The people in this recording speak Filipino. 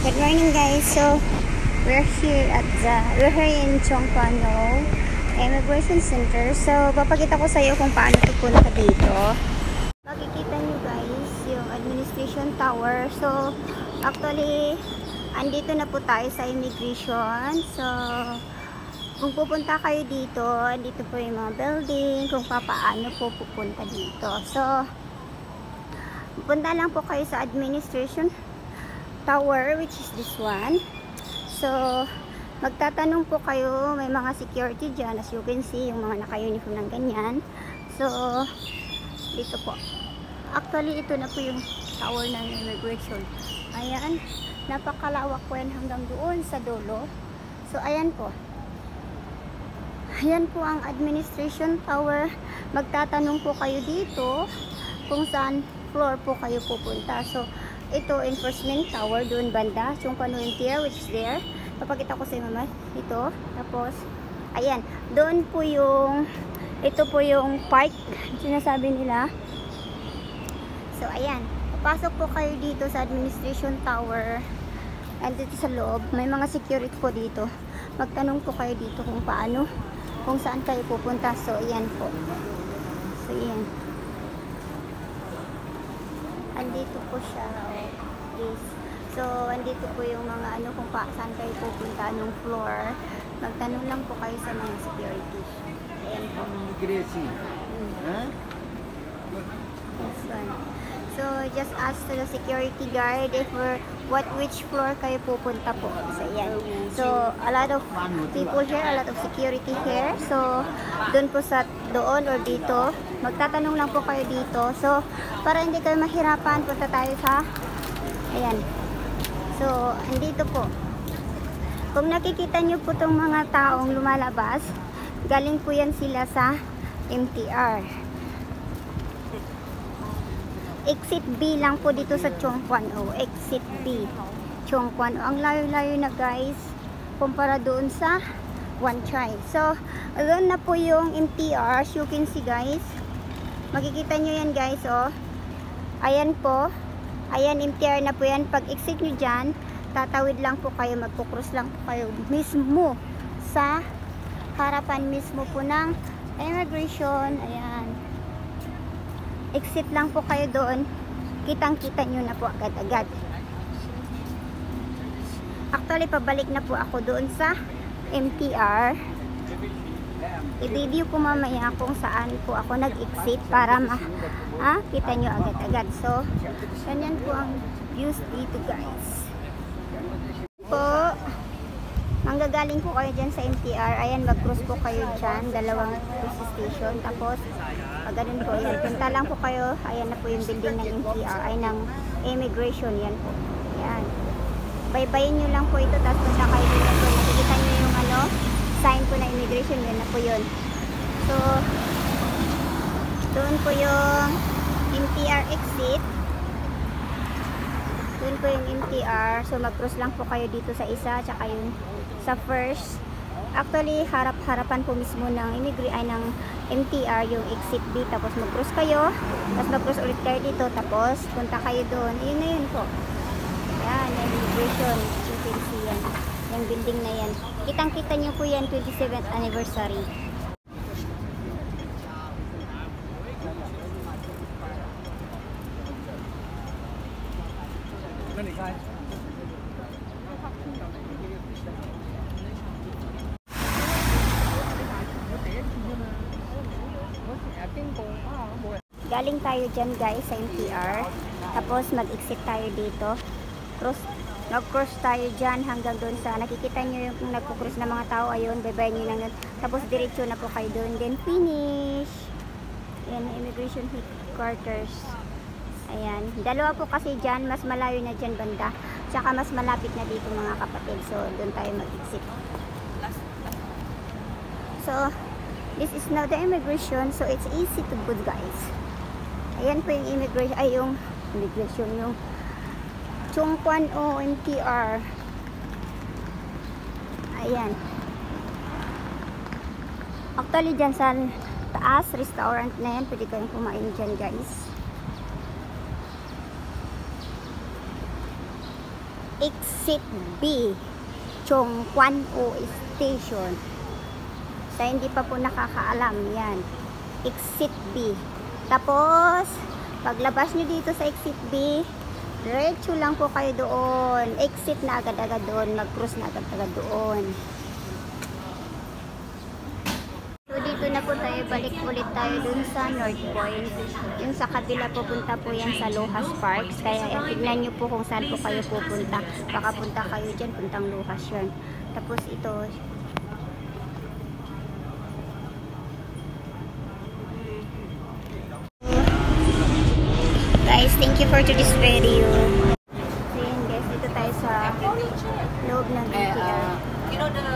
Good morning guys. So we're here in Chongpano Immigration Center. So papakita ko sa iyo kung paano pupunta dito. Makikita niyo guys yung administration tower. So actually andito na po tayo sa immigration. So kung pupunta kayo dito, andito po yung mga building, kung paano po pupunta dito. So pupunta lang po kayo sa administration tower, which is this one. So magtatanong po kayo, may mga security dyan, as you can see, yung mga naka-uniform ng ganyan. So dito po, actually ito na po yung tower ng immigration. Ayan, napakalawak po yan hanggang doon sa dulo. So ayan po, ayan po ang administration tower. Magtatanong po kayo dito kung saan floor po kayo pupunta. So ito, enforcement tower, doon banda, Chongpano MTR, which is there. Papakita ko sa inyo mama, ito. Tapos, ayan, doon po yung, ito po yung park, sinasabi nila. So, ayan, papasok po kayo dito sa administration tower. And dito sa loob, may mga security po dito. Magtanong po kayo dito kung paano, kung saan kayo pupunta. So, ayan po. So, ayan. Andito po siya, this. So andito po yung mga kung saan kayo pupunta, anong floor. Magtanong lang po kayo sa mga security. Ayan po. This one. So just ask to the security guard if which floor kayo pupunta po. So ayan. So a lot of people here, a lot of security here. So doon po sa doon or dito, magtatanong lang po kayo dito. So para hindi kayo mahirapan, punta tayo sa ayan. So andito po, kung nakikita nyo po itong mga taong lumalabas, galing po yan sila sa MTR. Exit B lang po dito sa Chongpano. Exit B, Chongpano. Ang layo-layo na guys kumpara doon sa Wan Chai. So doon na po yung MTR, as you can see guys. Makikita nyo yan guys, oh. Ayan po, ayan, MTR na po yan. Pag exit nyo dyan, tatawid lang po kayo, magpo-cross lang po kayo mismo sa harapan mismo po ng immigration. Ayan, exit lang po kayo doon, kitang-kita nyo na po agad-agad. Actually, pabalik na po ako doon sa MTR. I-video ko mamaya kung saan po ako nag-exit para kita nyo agad-agad. So, ganyan po ang views dito guys. Po, manggagaling po kayo dyan sa MTR. Ayan, mag-cross po kayo dyan, dalawang cross station. Tapos, ganun po yan. Punta lang po kayo. Ayan na po yung building ng MTR, ay ng immigration. Yan po. Ayan. Baybayin nyo lang po ito. Tapos punta kayo dito. Nakikita nyo yung sign po na immigration. Yan na po yun. So, doon po yung MTR exit. Doon po yung MTR. So, mag-cross lang po kayo dito sa isa. Tsaka yung sa first. Actually, harap-harapan po mismo ng ng MTR yung exit B. Tapos mag-cross kayo. Tapos mag-cross ulit kayo dito. Tapos punta kayo doon. Yun na yun po. Yan, yung immigration. You can see yan. Yung building na yan. Kitang-kita nyo po yan, 27th anniversary. Galing tayo dyan guys sa MTR. Tapos mag-exit tayo dito. Mag-cross tayo dyan hanggang doon sa nakikita nyo yung nagpo-cross na mga tao. Ayun, baybay nyo lang. Tapos diretso na po kayo doon. Then finish. Ayan, immigration headquarters. Ayan. Dalawa po kasi dyan. Mas malayo na dyan banda. Tsaka mas malapit na dito mga kapatid. So doon tayo mag-exit. So this is now the immigration. So it's easy to boot guys. Ayan po yung immigration. Ay yung immigration yung Chongpano MTR. Ayan. Actually dyan sa taas, restaurant na yan. Pwede kayong kumain dyan guys. Exit B, Chong Kwan O Station. Sa hindi pa po nakakaalam, yan. Exit B. Tapos, paglabas nyo dito sa exit B, diretso lang po kayo doon. Exit na agad-agad doon. Mag-cross na agad-agad doon. So, dito na po tayo. Balik ulit tayo doon sa North Point. Yung sa kabila pupunta po yan sa Lohas Parks. Kaya tignan nyo po kung saan po kayo pupunta. Baka punta kayo dyan, puntang Lohas yun. Tapos ito, guys, thank you for today's video. So yun guys, dito tayo sa loob ng BTR. You know the